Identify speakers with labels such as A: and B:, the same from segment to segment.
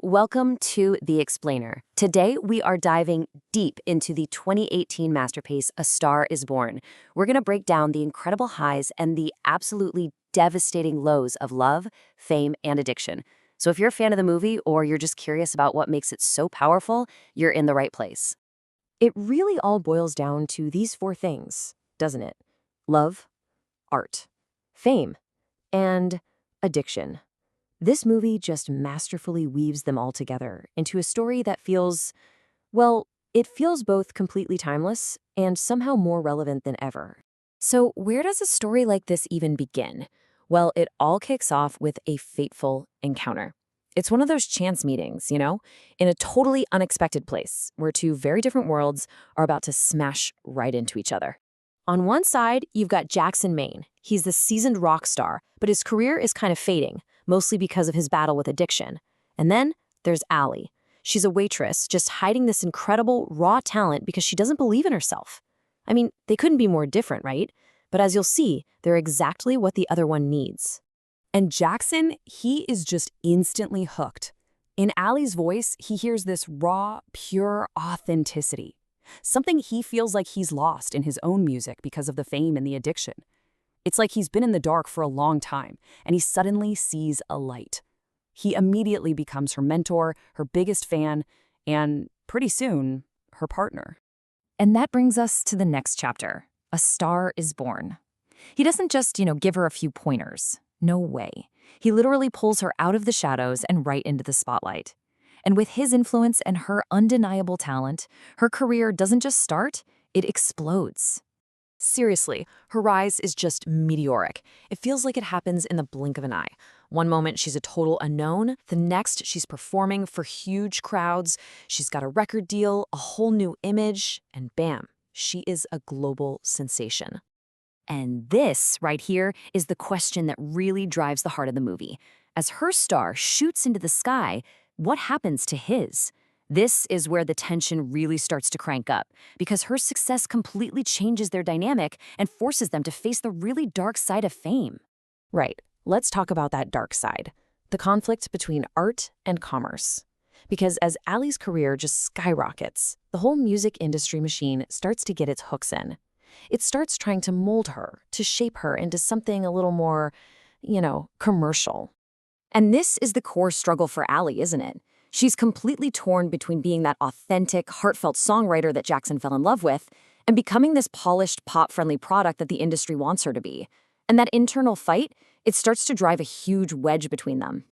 A: Welcome to The Explainer. Today, we are diving deep into the 2018 masterpiece, A Star is Born. We're going to break down the incredible highs and the absolutely devastating lows of love, fame, and addiction. So if you're a fan of the movie or you're just curious about what makes it so powerful, you're in the right place.
B: It really all boils down to these four things, doesn't it? Love, art, fame, and addiction. This movie just masterfully weaves them all together into a story that feels, well, it feels both completely timeless and somehow more relevant than ever. So, where does a story like this even begin? Well, it all kicks off with a fateful encounter. It's one of those chance meetings, in a totally unexpected place where two very different worlds are about to smash right into each other. On one side, you've got Jackson Maine. He's the seasoned rock star, but his career is kind of fading, mostly because of his battle with addiction. And then there's Allie. She's a waitress, just hiding this incredible, raw talent because she doesn't believe in herself. I mean, they couldn't be more different, right? But as you'll see, they're exactly what the other one needs.
C: And Jackson, he is just instantly hooked. In Allie's voice, he hears this raw, pure authenticity. Something he feels like he's lost in his own music because of the fame and the addiction. It's like he's been in the dark for a long time, and he suddenly sees a light. He immediately becomes her mentor, her biggest fan, and pretty soon, her partner.
D: And that brings us to the next chapter. A Star is Born. He doesn't just, give her a few pointers. No way. He literally pulls her out of the shadows and right into the spotlight. And with his influence and her undeniable talent, her career doesn't just start, it explodes.
B: Seriously, her rise is just meteoric. It feels like it happens in the blink of an eye. One moment she's a total unknown, the next she's performing for huge crowds, she's got a record deal, a whole new image, and bam, she is a global sensation.
D: And this, right here, is the question that really drives the heart of the movie. As her star shoots into the sky, what happens to his? This is where the tension really starts to crank up, because her success completely changes their dynamic and forces them to face the really dark side of fame.
B: Right, let's talk about that dark side, the conflict between art and commerce. Because as Allie's career just skyrockets, the whole music industry machine starts to get its hooks in. It starts trying to mold her, to shape her into something a little more, commercial.
D: And this is the core struggle for Allie, isn't it? She's completely torn between being that authentic, heartfelt songwriter that Jackson fell in love with and becoming this polished, pop-friendly product that the industry wants her to be. And that internal fight, it starts to drive a huge wedge between them.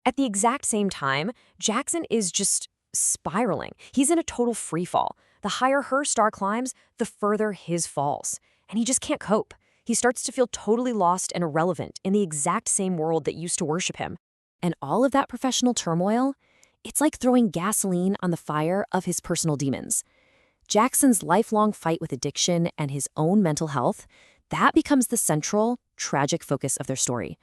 B: At the exact same time, Jackson is just spiraling. He's in a total freefall. The higher her star climbs, the further his falls. And he just can't cope. He starts to feel totally lost and irrelevant in the exact same world that used to worship him. And all of that professional turmoil, it's like throwing gasoline on the fire of his personal demons. Jackson's lifelong fight with addiction and his own mental health, that becomes the central, tragic focus of their story.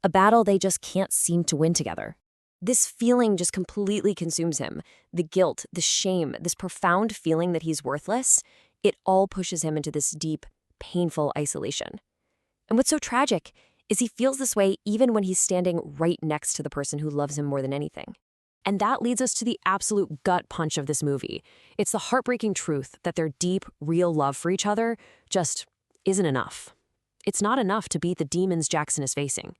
B: A battle they just can't seem to win together. This feeling just completely consumes him. The guilt, the shame, this profound feeling that he's worthless, it all pushes him into this deep, painful isolation. And what's so tragic is he feels this way even when he's standing right next to the person who loves him more than anything. And that leads us to the absolute gut punch of this movie. It's the heartbreaking truth that their deep, real love for each other just isn't enough. It's not enough to beat the demons Jackson is facing.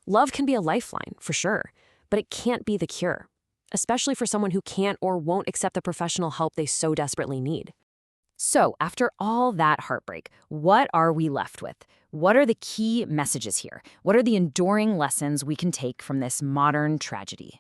B: Love can be a lifeline, for sure, but it can't be the cure, especially for someone who can't or won't accept the professional help they so desperately need.
D: So, after all that heartbreak, what are we left with? What are the key messages here? What are the enduring lessons we can take from this modern tragedy?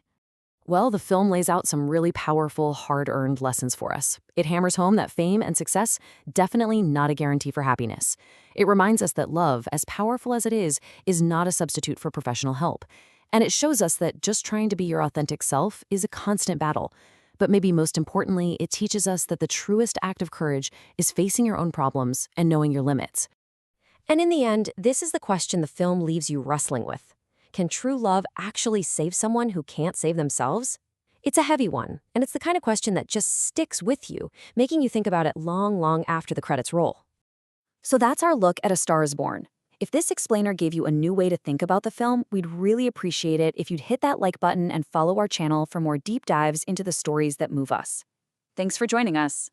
B: Well, the film lays out some really powerful, hard-earned lessons for us. It hammers home that fame and success definitely not a guarantee for happiness. It reminds us that love, as powerful as it is not a substitute for professional help. And it shows us that just trying to be your authentic self is a constant battle. But maybe most importantly, it teaches us that the truest act of courage is facing your own problems and knowing your limits. And in the end, this is the question the film leaves you wrestling with. Can true love actually save someone who can't save themselves? It's a heavy one, and it's the kind of question that just sticks with you, making you think about it long, long after the credits roll.
D: So that's our look at A Star is Born. If this explainer gave you a new way to think about the film, we'd really appreciate it if you'd hit that like button and follow our channel for more deep dives into the stories that move us. Thanks for joining us.